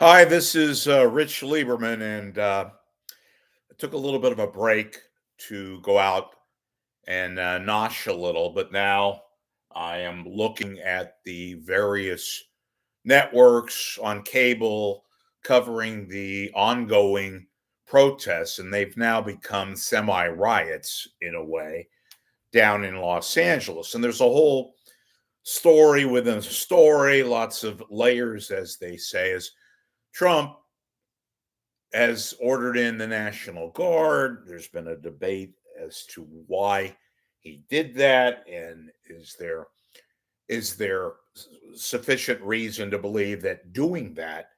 Hi, this is Rich Lieberman, and I took a little bit of a break to go out and nosh a little, but now I am looking at the various networks on cable covering the ongoing protests, and they've now become semi riots in a way down in Los Angeles. And there's a whole story within a story, lots of layers, as they say, as Trump has ordered in the National Guard. There's been a debate as to why he did that, and is there sufficient reason to believe that doing that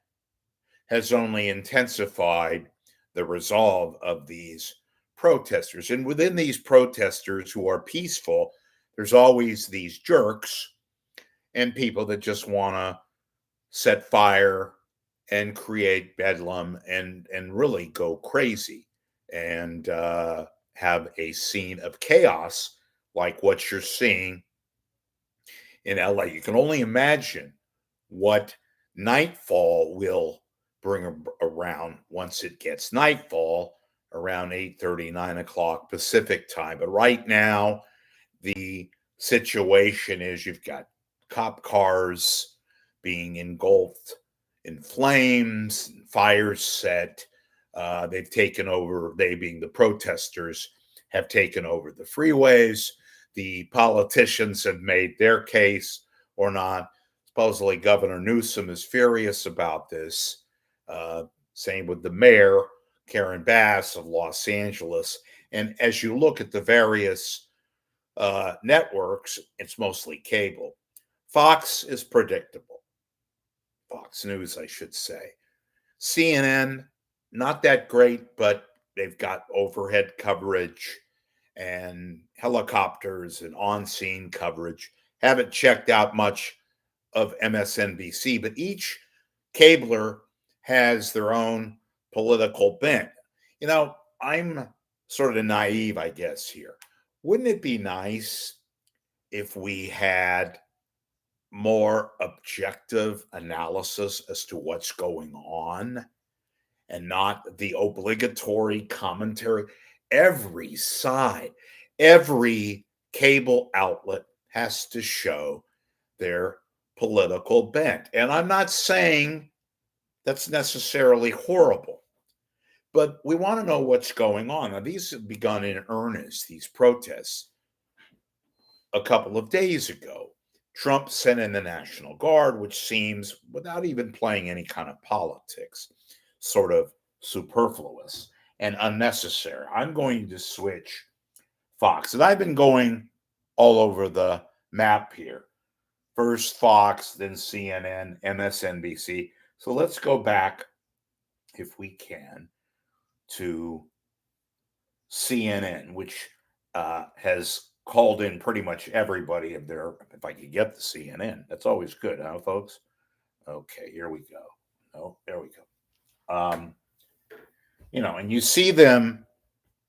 has only intensified the resolve of these protesters? And within these protesters who are peaceful, there's always these jerks and people that just want to set fire and create bedlam and really go crazy and have a scene of chaos like what you're seeing in LA. You can only imagine what nightfall will bring around once it gets nightfall around 8:30, 9 o'clock Pacific time. But right now, the situation is you've got cop cars being engulfed in flames, fires set. They've taken over, they being the protesters, have taken over the freeways. The politicians have made their case or not. Supposedly, Governor Newsom is furious about this. Same with the mayor, Karen Bass of Los Angeles. And as you look at the various networks, it's mostly cable. Fox is predictable. Fox News, I should say. CNN, not that great, but they've got overhead coverage and helicopters and on scene coverage. Haven't checked out much of MSNBC, but each cabler has their own political bent. I'm sort of naive, I guess, here. Wouldn't it be nice if we had more objective analysis as to what's going on and not the obligatory commentary? Every side, every cable outlet has to show their political bent. And I'm not saying that's necessarily horrible, but we want to know what's going on. Now, these have begun in earnest, these protests, a couple of days ago. Trump sent in the National Guard, which seems, without even playing any kind of politics, sort of superfluous and unnecessary. I'm going to switch Fox. And I've been going all over the map here. First Fox, then CNN, MSNBC. So let's go back, if we can, to CNN, which has called in pretty much everybody of their, if I could get the CNN. That's always good, huh, folks? Okay, here we go. Oh, there we go. And you see them,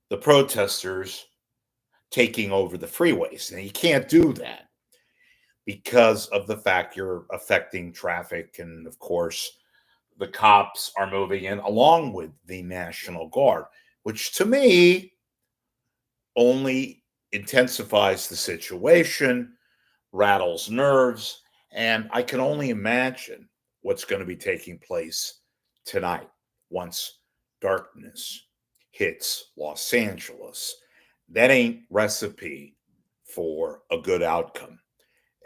the protesters, taking over the freeways. Now, you can't do that because of the fact you're affecting traffic. And of course, the cops are moving in along with the National Guard, which to me only intensifies the situation, rattles nerves, and I can only imagine what's going to be taking place tonight once darkness hits Los Angeles. That ain't recipe for a good outcome.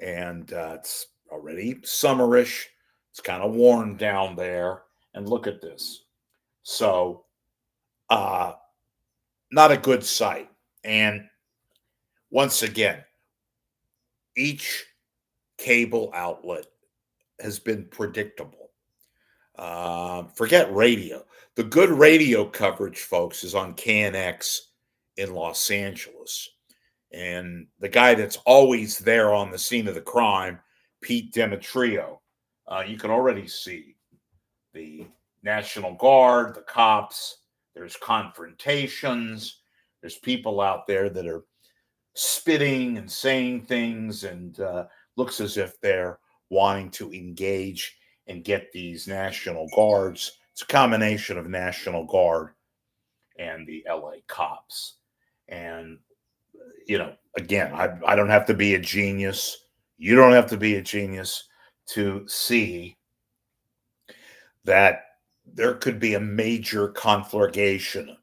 And it's already summerish. It's kind of warm down there. And look at this. So, not a good sight. And once again, each cable outlet has been predictable. Forget radio. The good radio coverage, folks, is on KNX in Los Angeles. And the guy that's always there on the scene of the crime, Pete Demetrio, you can already see the National Guard, the cops. There's confrontations. There's people out there that are spitting and saying things, and looks as if they're wanting to engage and get these National Guards. It's a combination of National Guard and the LA cops. And, again, I don't have to be a genius. You don't have to be a genius to see that there could be a major conflagration,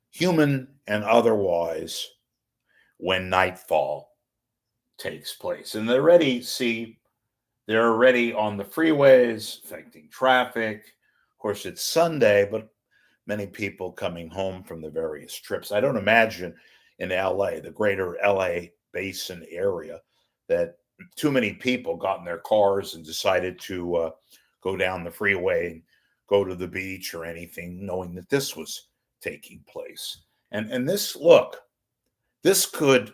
human and otherwise, when nightfall takes place. And they're already on the freeways, affecting traffic. Of course, it's Sunday, but many people coming home from the various trips. I don't imagine in LA, the greater LA basin area, that too many people got in their cars and decided to go down the freeway and go to the beach or anything, knowing that this was taking place. And this could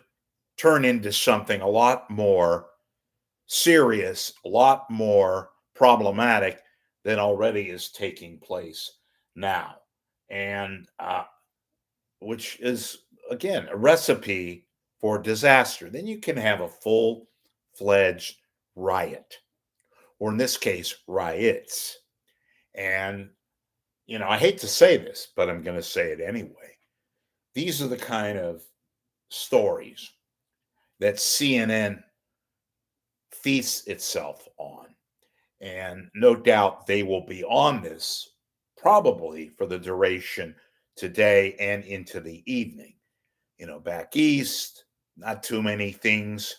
turn into something a lot more serious, a lot more problematic than already is taking place now. And which is, again, a recipe for disaster. Then you can have a full fledged riot, or in this case, riots. And, I hate to say this, but I'm going to say it anyway. These are the kind of stories that CNN feasts itself on. And no doubt they will be on this probably for the duration today and into the evening. Back east, not too many things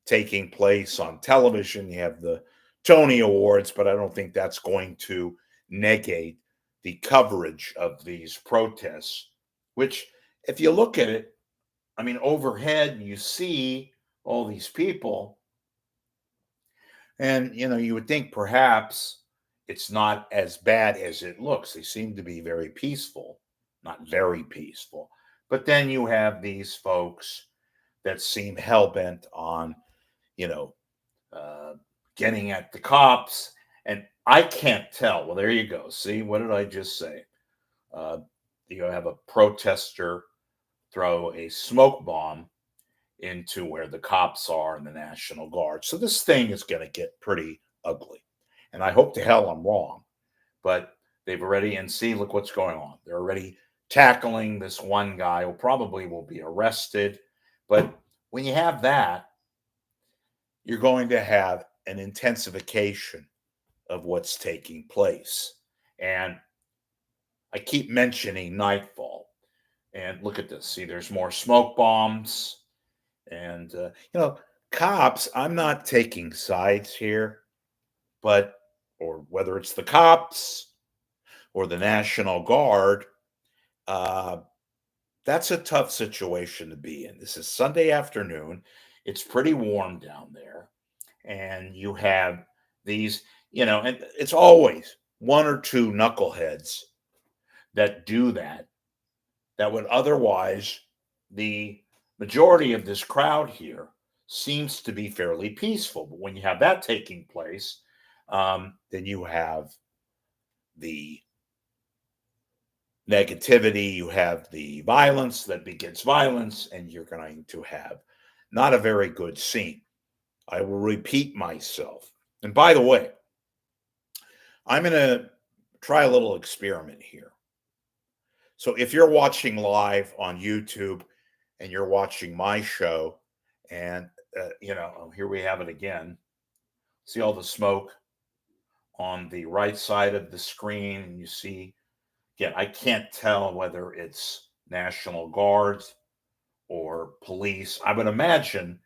taking place on television. You have the Tony Awards, but I don't think that's going to negate the coverage of these protests, which, if you look at it, overhead, you see all these people, and you would think perhaps it's not as bad as it looks. They seem to be very peaceful, not very peaceful. But then you have these folks that seem hell-bent on, getting at the cops. And I can't tell. Well, there you go. See, what did I just say? You have a protester throw a smoke bomb into where the cops are and the National Guard. So this thing is going to get pretty ugly. And I hope to hell I'm wrong. But they've already, and see, look what's going on. They're already tackling this one guy who probably will be arrested. But when you have that, you're going to have an intensification of what's taking place. And I keep mentioning nightfall. And look at this. See, there's more smoke bombs. And, cops, I'm not taking sides here, or whether it's the cops or the National Guard, that's a tough situation to be in. This is Sunday afternoon. It's pretty warm down there. And you have these, and it's always one or two knuckleheads that do that would otherwise, the majority of this crowd here seems to be fairly peaceful. But when you have that taking place, then you have the negativity, you have the violence that begets violence, and you're going to have not a very good scene. I will repeat myself. And by the way, I'm going to try a little experiment here. So if you're watching live on YouTube and you're watching my show, and here we have it again. See all the smoke on the right side of the screen, and you see, again, I can't tell whether it's National Guards or police. I would imagine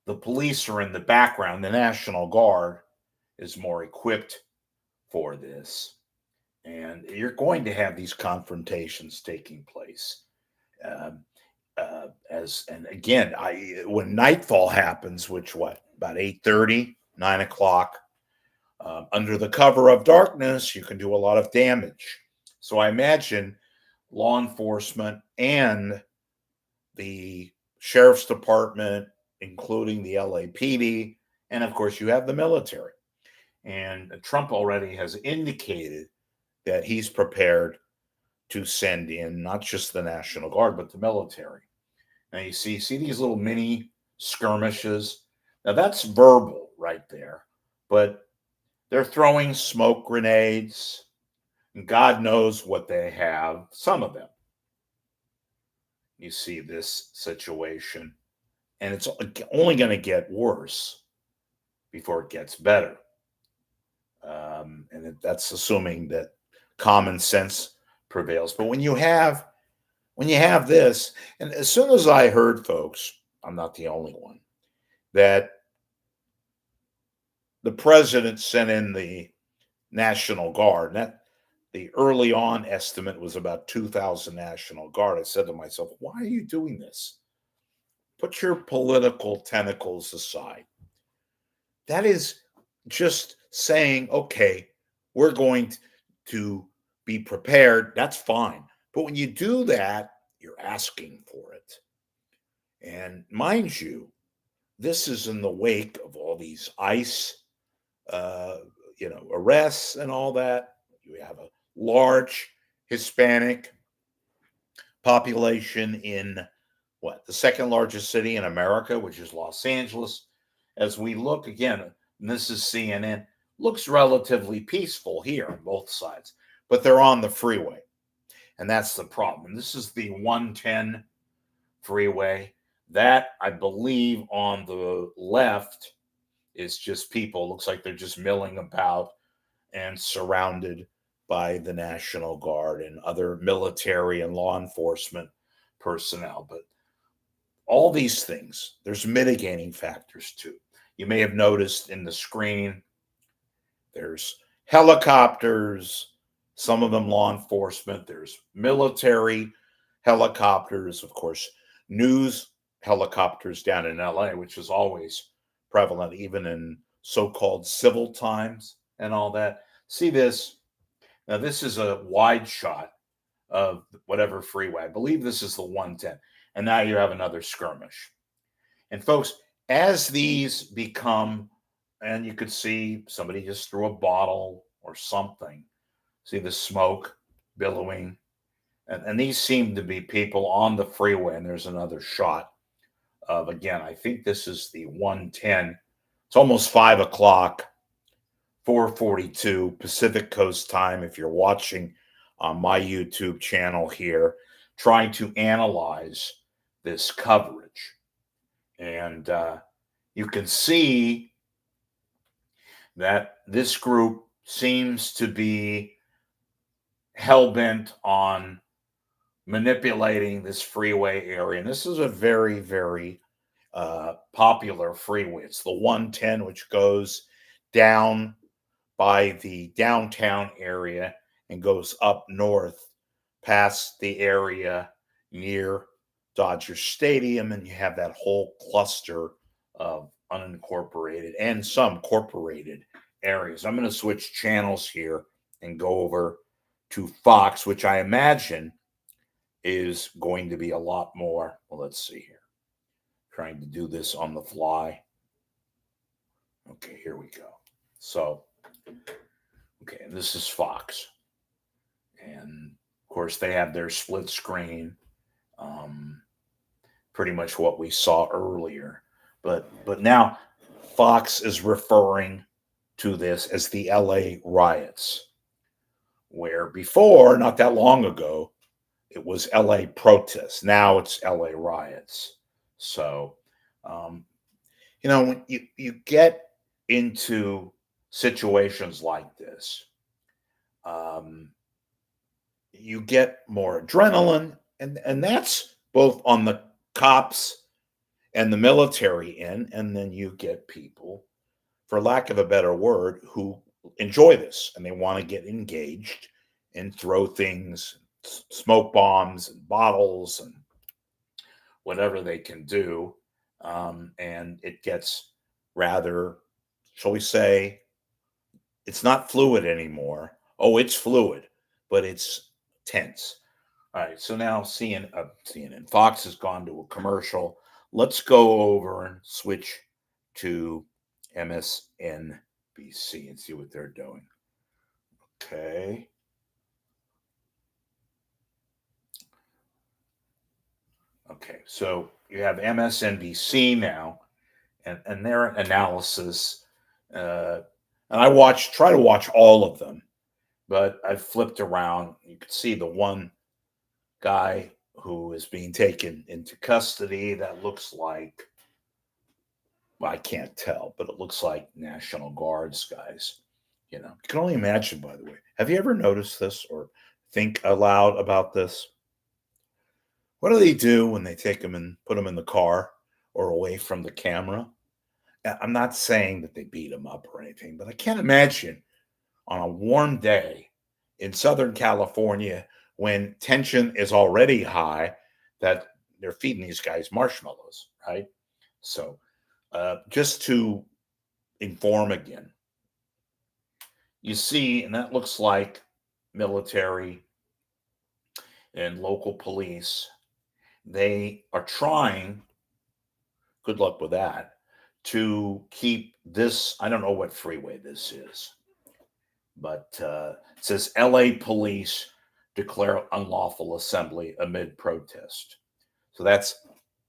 the police are in the background. The National Guard is more equipped for this. And you're going to have these confrontations taking place. And again, when nightfall happens, which about 8:30, 9 o'clock, under the cover of darkness, you can do a lot of damage. So I imagine law enforcement and the sheriff's department, including the LAPD, and of course you have the military. And Trump already has indicated that he's prepared to send in not just the National Guard, but the military. Now you see these little mini skirmishes. Now that's verbal right there, but They're throwing smoke grenades, and God knows what they have, some of them. You see this situation, and it's only going to get worse before it gets better. And that's assuming that common sense prevails. But when you have this, and as soon as I heard, folks, I'm not the only one, that the president sent in the National Guard, and that the early on estimate was about 2,000 National Guard. I said to myself, why are you doing this? Put your political tentacles aside. That is just saying, okay, we're going to be prepared. That's fine. But when you do that, you're asking for it. And mind you, this is in the wake of all these ICE, arrests and all that. You have a large Hispanic population in the second largest city in America, which is Los Angeles. As we look again, and this is CNN, looks relatively peaceful here on both sides, but they're on the freeway. And that's the problem. And this is the 110 freeway. That, I believe, on the left is just people. Looks like they're just milling about and surrounded by the National Guard and other military and law enforcement personnel. But all these things, there's mitigating factors too. You may have noticed in the screen, there's helicopters, some of them law enforcement, there's military helicopters, of course, news helicopters down in LA, which is always prevalent, even in so-called civil times and all that. See this? Now, this is a wide shot of whatever freeway. I believe this is the 110. And now you have another skirmish. And folks, as these become, and you could see somebody just threw a bottle or something. See the smoke billowing. And these seem to be people on the freeway. And there's another shot of, again, I think this is the 110. It's almost 5 o'clock, 4:42 Pacific Coast time. If you're watching on my YouTube channel here, trying to analyze this coverage. And you can see that this group seems to be hell-bent on manipulating this freeway area. And this is a very, very popular freeway. It's the 110, which goes down by the downtown area and goes up north past the area near Dodger Stadium, and you have that whole cluster of unincorporated and some corporated areas. I'm going to switch channels here and go over to Fox, which I imagine is going to be a lot more. Well, let's see here. Trying to do this on the fly. Okay, here we go. So, okay, and this is Fox. And of course, they have their split screen. Pretty much what we saw earlier. But now Fox is referring to this as the LA riots, where before, not that long ago, it was LA protests. Now it's LA riots. So, when you get into situations like this, you get more adrenaline, and that's both on the cops and the military and then you get people, for lack of a better word, who enjoy this and they want to get engaged and throw things, smoke bombs and bottles and whatever they can do. And it gets rather, shall we say, it's not fluid anymore. Oh, it's fluid, but it's tense. All right, so now CNN, Fox has gone to a commercial. Let's go over and switch to MSNBC and see what they're doing. Okay. Okay, so you have MSNBC now, and their analysis And try to watch all of them, but I flipped around. You could see the one guy who is being taken into custody that looks like, well, I can't tell, but it looks like National Guards guys. You can only imagine, by the way. Have you ever noticed this or think aloud about this? What do they do when they take them and put them in the car or away from the camera? I'm not saying that they beat them up or anything, but I can't imagine on a warm day in Southern California when tension is already high that they're feeding these guys marshmallows, right? So, just to inform again, you see, and that looks like military and local police. They are trying, good luck with that, to keep this. I don't know what freeway this is, but it says LA police declare unlawful assembly amid protest. So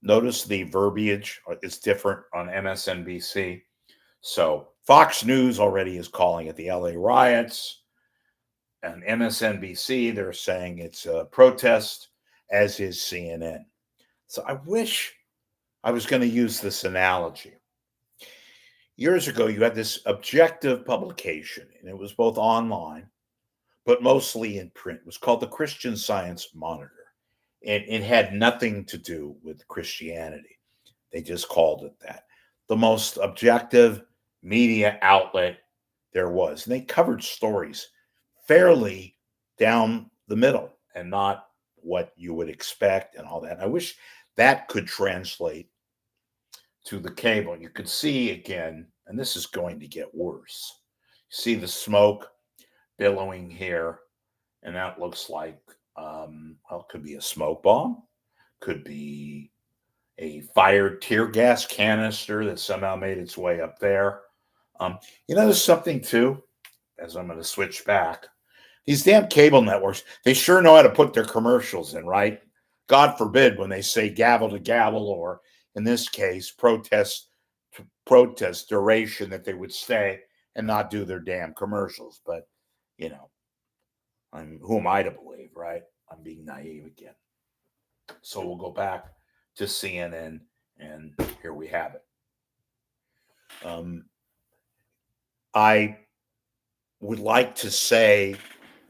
notice the verbiage is different on MSNBC. So Fox News already is calling it the LA riots. And MSNBC, they're saying it's a protest, as is CNN. So I wish I was going to use this analogy. Years ago, you had this objective publication, and it was both online, but mostly in print. It was called the Christian Science Monitor. And it had nothing to do with Christianity. They just called it that. The most objective media outlet there was. And they covered stories fairly down the middle and not what you would expect and all that. And I wish that could translate to the cable. You could see again, and this is going to get worse. See the smoke billowing here, and that looks like, well, it could be a smoke bomb, could be a fired tear gas canister that somehow made its way up there. There's something too, as I'm going to switch back. These damn cable networks, they sure know how to put their commercials in, right? God forbid when they say gavel to gavel, or in this case, protest to protest duration, that they would stay and not do their damn commercials. But, who am I to believe, right? I'm being naive again. So we'll go back to CNN, and here we have it. I would like to say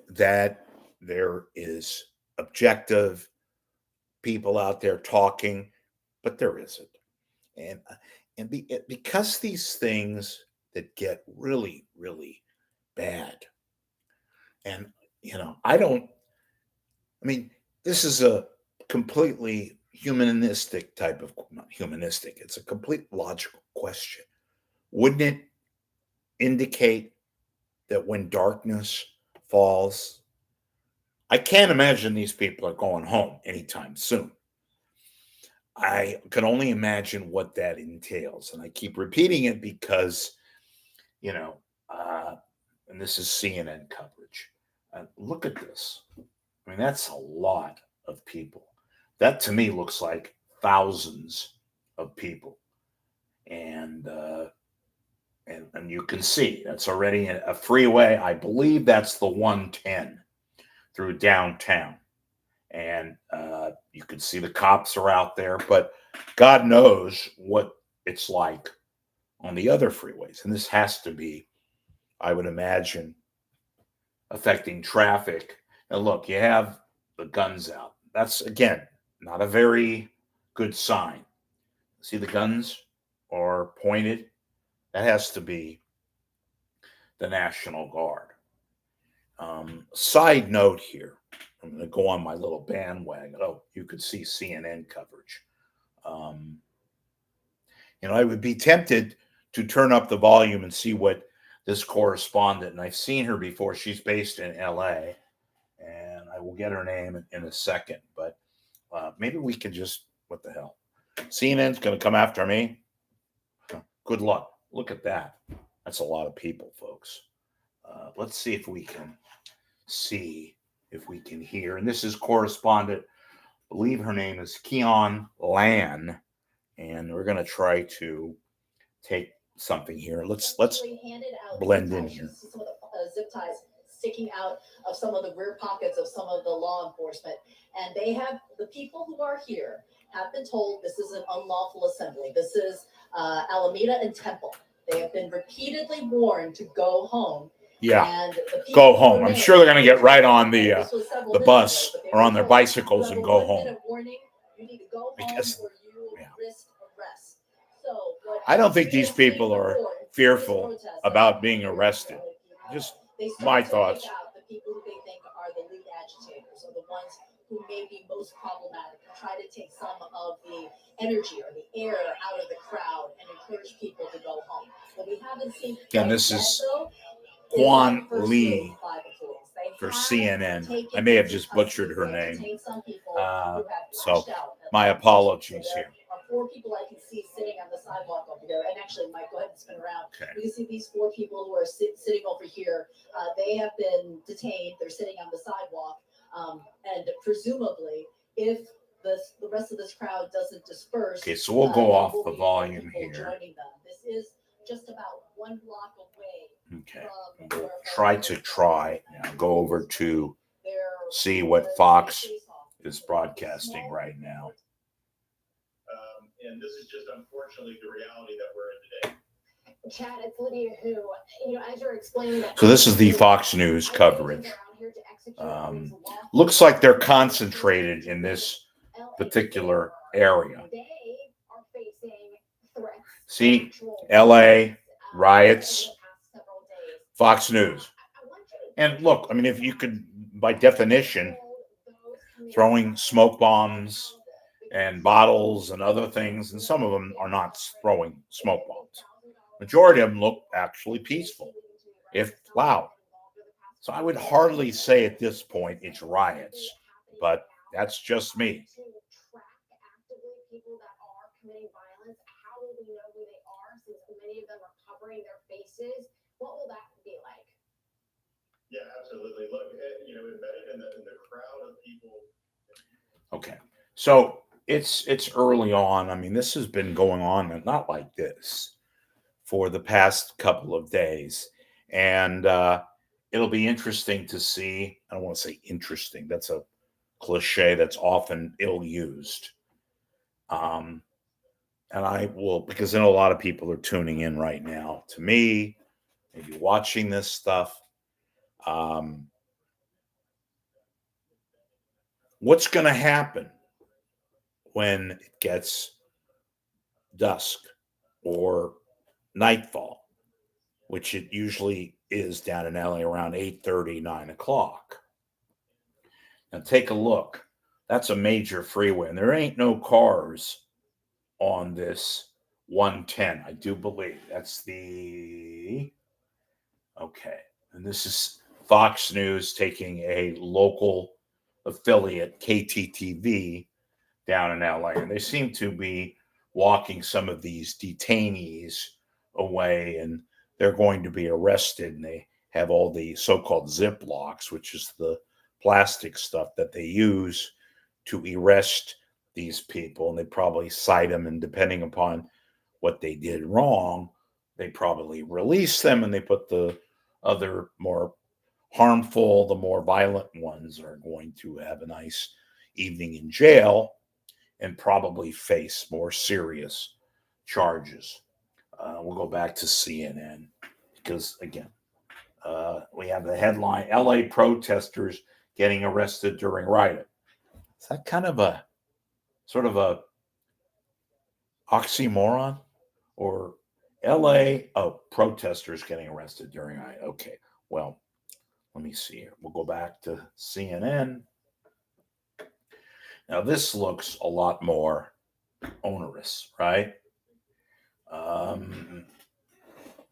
that there is objective people out there talking, but there isn't. Because these things that get really, really bad, and this is a completely humanistic type of, not humanistic, it's a complete logical question. Wouldn't it indicate that when darkness falls, I can't imagine these people are going home anytime soon. I can only imagine what that entails. And I keep repeating it because, and this is CNN coverage. Look at this. That's a lot of people. That to me looks like thousands of people. And you can see that's already a freeway. I believe that's the 110 through downtown. And you can see the cops are out there, but God knows what it's like on the other freeways. And this has to be, I would imagine, affecting traffic. And look, you have the guns out. That's, again, not a very good sign. See, the guns are pointed. That has to be the National Guard. Side note here. I'm going to go on my little bandwagon. Oh, you could see CNN coverage. I would be tempted to turn up the volume and see what this correspondent, and I've seen her before. She's based in LA, and I will get her name in a second. But maybe we can just, what the hell? CNN's going to come after me? Good luck. Look at that. That's a lot of people, folks. Let's see if we can hear. And this is correspondent, I believe her name is Keon Lan, and we're going to try to take something here. Let's blend in here. Some of the zip ties sticking out of some of the rear pockets of some of the law enforcement, and the people who are here have been told this is an unlawful assembly. This is Alameda and Temple. They have been repeatedly warned to go home. Yeah, go home. I'm sure they're going to get right on the bus or on their bicycles and go home. Because I don't think these people are fearful about being arrested. Just my thoughts. The people who they think are the lead agitators or the ones who may be most problematic and try to take some of the energy or the air out of the crowd and encourage people to go home. What we haven't seen. Again, this is Juan Lee for CNN. I may have just butchered her name. So my apologies here. 4 people I can see sitting on the sidewalk over here. And actually, Mike, go ahead and spin around. Okay. You can see these 4 people who are sitting over here. They have been detained. They're sitting on the sidewalk. And presumably, if the rest of this crowd doesn't disperse. Okay, so we'll go off the volume here. This is just about 1 block away. Okay. We'll try now. Go over to see what Fox is broadcasting right now. And this is just unfortunately the reality that we're in today. Chad, it's Lydia who, as you're explaining that. So this is the Fox News coverage. Looks like they're concentrated in this particular area. See, LA, riots, Fox News. And look, I mean, if you could, by definition, throwing smoke bombs and bottles and other things, and some of them are not throwing smoke bombs. Majority of them look actually peaceful, if loud. So I would hardly say at this point it's riots, but that's just me. What will that be like? Yeah, absolutely. Look, embedded in the crowd of people. Okay, so it's early on. I mean, this has been going on, not like this, for the past couple of days, and it'll be interesting to see. I don't want to say interesting. That's a cliche that's often ill-used. And I will, because I know a lot of people are tuning in right now to me, maybe watching this stuff. What's going to happen when it gets dusk or nightfall, which it usually is down in LA around 8:30, 9 o'clock? Now take a look. That's a major freeway, and there ain't no cars on this 110, I do believe. That's the... Okay. And this is Fox News taking a local affiliate, KTTV, down in LA. And they seem to be walking some of these detainees away, and they're going to be arrested. And they have all the so-called zip locks, which is the plastic stuff that they use to arrest these people. And they probably cite them, and depending upon what they did wrong, they probably release them, and they put the other more harmful, the more violent ones are going to have a nice evening in jail and probably face more serious charges. We'll go back to CNN because, again, we have the headline, LA protesters getting arrested during riot. Is that kind of a sort of a oxymoron? Or LA, protesters getting arrested during riot. Okay, well, let me see here. We'll go back to CNN. Now, this looks a lot more onerous, right? And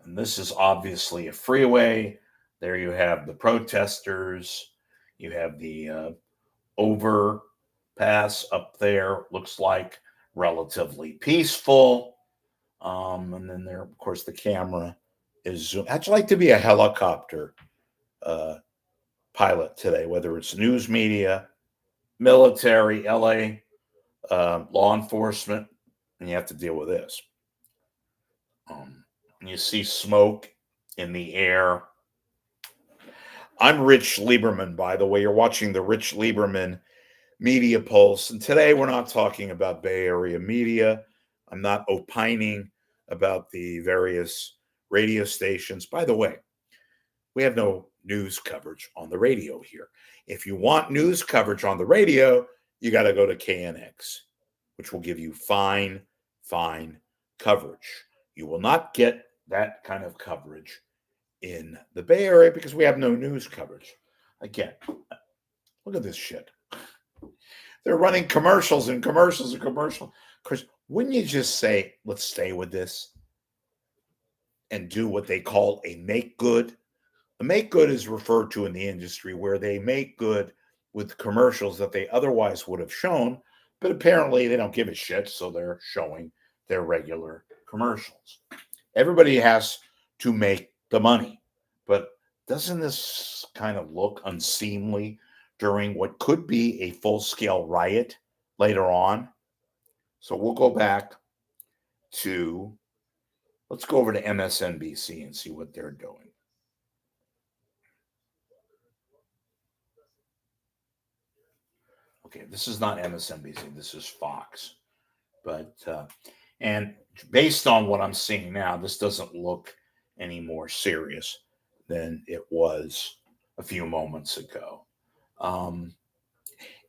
this is obviously a freeway. There you have the protesters. You have the overpass up there. Looks like relatively peaceful. And then there, of course, the camera is zoom. I'd like to be a helicopter pilot today, whether it's news media, military, LA, law enforcement, and you have to deal with this. and you see smoke in the air. I'm Rich Lieberman, by the way. You're watching the Rich Lieberman Media Pulse. And today we're not talking about Bay Area media. I'm not opining about the various radio stations. By the way, we have no news coverage on the radio here. If you want news coverage on the radio, you got to go to KNX, which will give you fine coverage. You will not get that kind of coverage in the Bay Area because we have no news coverage. Again, look at this shit. They're running commercials and commercials and commercials. Chris, wouldn't you just say, let's stay with this and do what they call a make good? A make good is referred to in the industry where they make good with commercials that they otherwise would have shown, but apparently they don't give a shit, so they're showing their regular commercials. Everybody has to make the money, but doesn't this kind of look unseemly during what could be a full-scale riot later on? So we'll go back to, let's go over to MSNBC and see what they're doing. Okay, this is not MSNBC, this is Fox. But, and based on what I'm seeing now, this doesn't look any more serious than it was a few moments ago.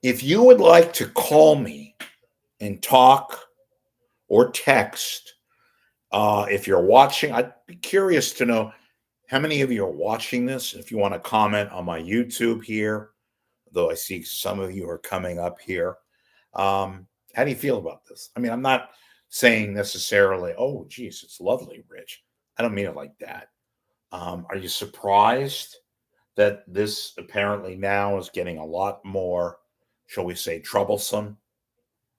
If you would like to call me and talk or text, if you're watching, I'd be curious to know how many of you are watching this. If you want to comment on my YouTube here, though I see some of you are coming up here. How do you feel about this? I mean, I'm not saying necessarily, oh, geez, it's lovely, Rich. I don't mean it like that. Are you surprised that this apparently now is getting a lot more, shall we say, troublesome?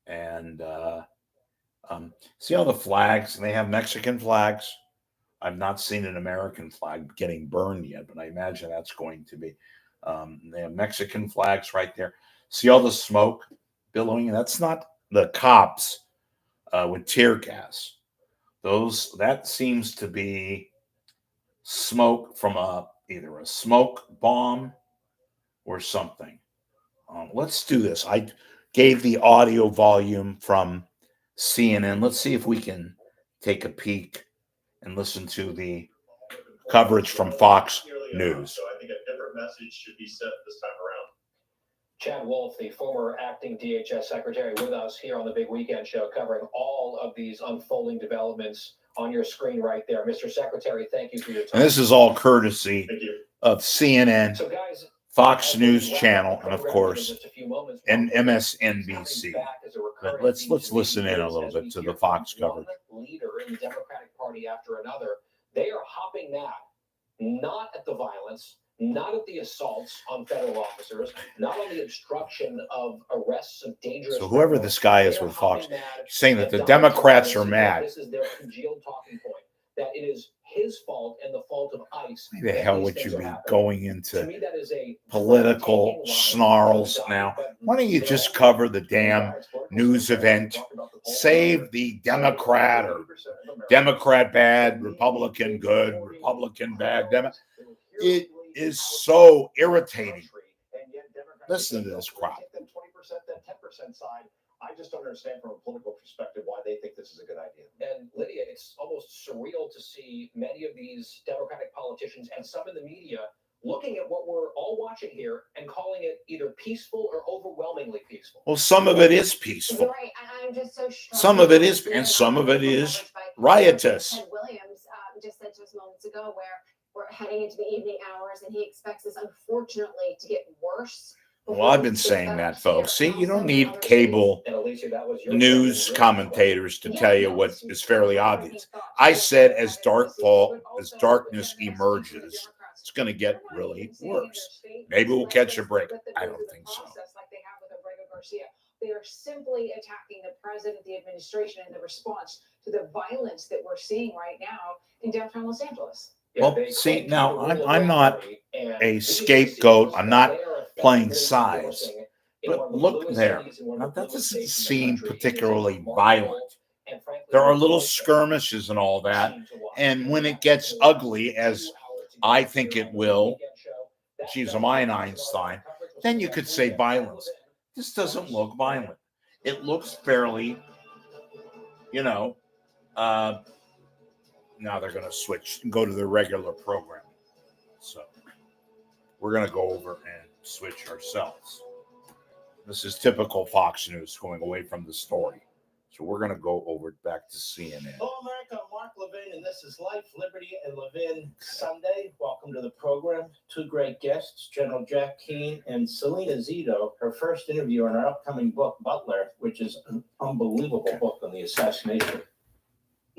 And see all the flags, and they have Mexican flags. I've not seen an American flag getting burned yet, but I imagine that's going to be. They have Mexican flags right there. See all the smoke billowing? That's not the cops with tear gas. That seems to be smoke from either a smoke bomb or something. Let's do this. I gave the audio volume from CNN. Let's see if we can take a peek and listen to the coverage from Fox News. So I think a different message should be sent this time around. Chad Wolf, the former acting DHS secretary, with us here on the Big Weekend Show, covering all of these unfolding developments on your screen right there. Mr. Secretary, thank you for your time. And this is all courtesy of CNN, so guys, Fox News Channel, and of course, and MSNBC. But let's listen in a little bit to the Fox coverage. Leader in the Democratic Party after another, they are hopping mad, not at the violence, not at the assaults on federal officers, not on the obstruction of arrests of dangerous. So whoever this guy is with Fox, saying that the Democrats are mad. This is their congealed talking point, that it is his fault and the fault of ICE. Why the hell would you be going To into me, that is a political snarls now? Why don't you just cover the damn news event? Save the Democrat or Democrat bad, Republican good, Republican bad. It is so irritating. Listen to this crap. 20%, that 10% side. I just don't understand from a political perspective why they think this is a good idea. And Lydia, it's almost surreal to see many of these Democratic politicians and some in the media looking at what we're all watching here and calling it either peaceful or overwhelmingly peaceful. Well, some of it is peaceful. Right, and I'm just so shocked. Some of it is, and some of it is riotous. Ted Williams just said just moments ago where we're heading into the evening hours, and he expects this, unfortunately, to get worse. Well, I've been saying that, folks. See, you don't need cable news commentators to tell you what is fairly obvious. I said as darkness emerges, it's going to get really worse. Maybe we'll catch a break. I don't think so. They are simply attacking the president, the administration, and the response to the violence that we're seeing right now in downtown Los Angeles. Well, see, now I'm not a scapegoat. I'm not playing sides. But look there. Now, that doesn't seem particularly violent. There are little skirmishes and all that. And when it gets ugly, as I think it will, geez, am I an Einstein, then you could say violence. This doesn't look violent. It looks fairly, now they're going to switch and go to the regular program. So we're going to go over and switch ourselves. This is typical Fox News, going away from the story. So we're going to go over back to CNN. Hello, America. I'm Mark Levin, and this is Life, Liberty, and Levin Sunday. Welcome to the program. Two great guests, General Jack Keane and Selena Zito. Her first interview on our upcoming book, Butler, which is an unbelievable book on the assassination.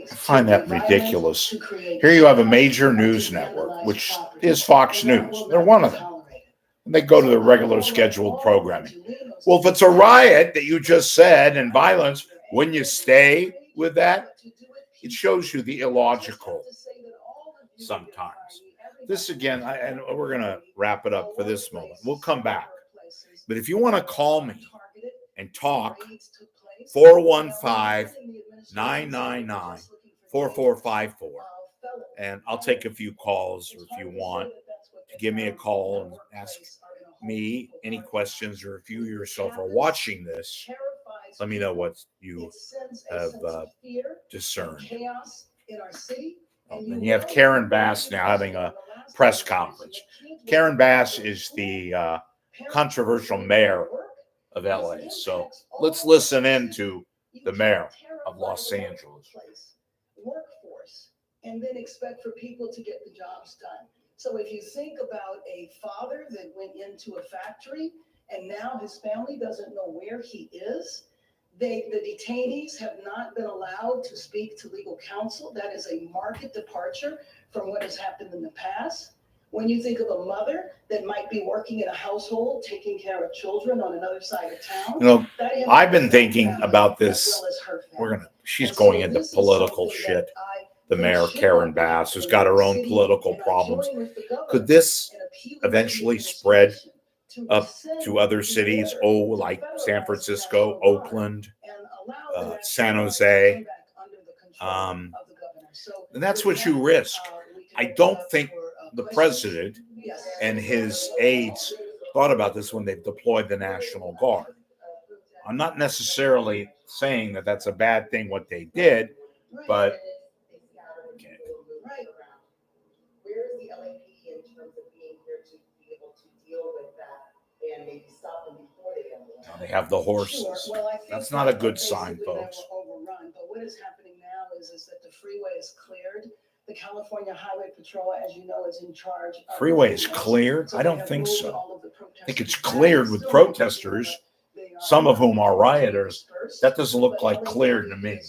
I find that ridiculous. Here you have a major news network, which is Fox News. They're one of them. And they go to the regular scheduled programming. Well, if it's a riot that you just said and violence, wouldn't you stay with that? It shows you the illogical sometimes. This again, and we're going to wrap it up for this moment. We'll come back. But if you want to call me and talk, 415-999-4454. And I'll take a few calls, or if you want to give me a call and ask me any questions, or if you yourself are watching this, let me know what you have discerned. And you have Karen Bass now having a press conference. Karen Bass is the controversial mayor of LA. So let's listen in to the mayor of Los Angeles. Workforce, and then expect for people to get the jobs done. So if you think about a father that went into a factory and now his family doesn't know where he is, the detainees have not been allowed to speak to legal counsel. That is a marked departure from what has happened in the past. When you think of a mother that might be working in a household, taking care of children on another side of town. I've been thinking about this. She's going into political shit. The mayor, Karen Bass, has got her own political problems. Could this eventually spread up to other cities? Like San Francisco, Oakland, San Jose. And that's what you risk. I don't think the president and his aides thought about this when they deployed the National Guard. I'm not necessarily saying that that's a bad thing what they did, but where is the LAPD in terms of being here to be able to deal with that and maybe stop them before they get there? They have the horses. That's not a good sign, folks. Overrun, but what is happening now is that the freeway is cleared. The California Highway Patrol, as you know, is in charge. Freeway is cleared? I don't think so. I think it's cleared with protesters, some of whom are rioters. That doesn't look like cleared to me.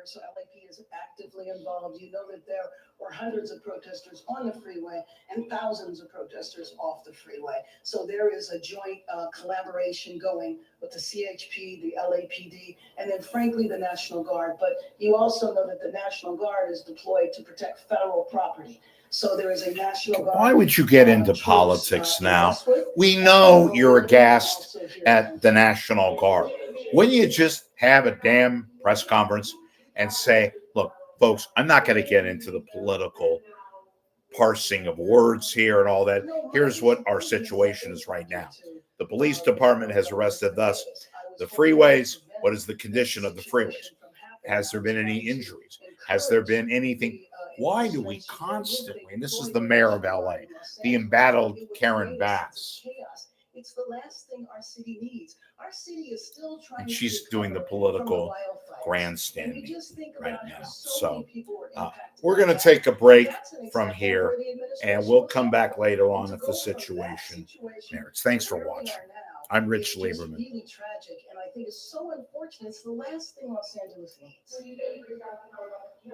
So LAP is actively involved. You know that there were hundreds of protesters on the freeway and thousands of protesters off the freeway. So there is a joint collaboration going with the CHP, the LAPD, and then frankly the National Guard. But you also know that the National Guard is deployed to protect federal property. So there is a National Guard. Why would you get into politics now? We know you're aghast at the National Guard. Wouldn't you just have a damn press conference and say, look, folks, I'm not going to get into the political parsing of words here and all that. Here's what our situation is right now. The police department has arrested us. The freeways, what is the condition of the freeways? Has there been any injuries? Has there been anything? Why do we constantly, and this is the mayor of LA, the embattled Karen Bass. It's the last thing our city needs. Our city is still trying. And she's doing the political grandstanding right now. So we're going to take a break from here, and we'll come back later on if the situation merits. Thanks for watching. I'm Rich Lieberman. It's really tragic, and I think it's so unfortunate. It's the last thing Los Angeles needs.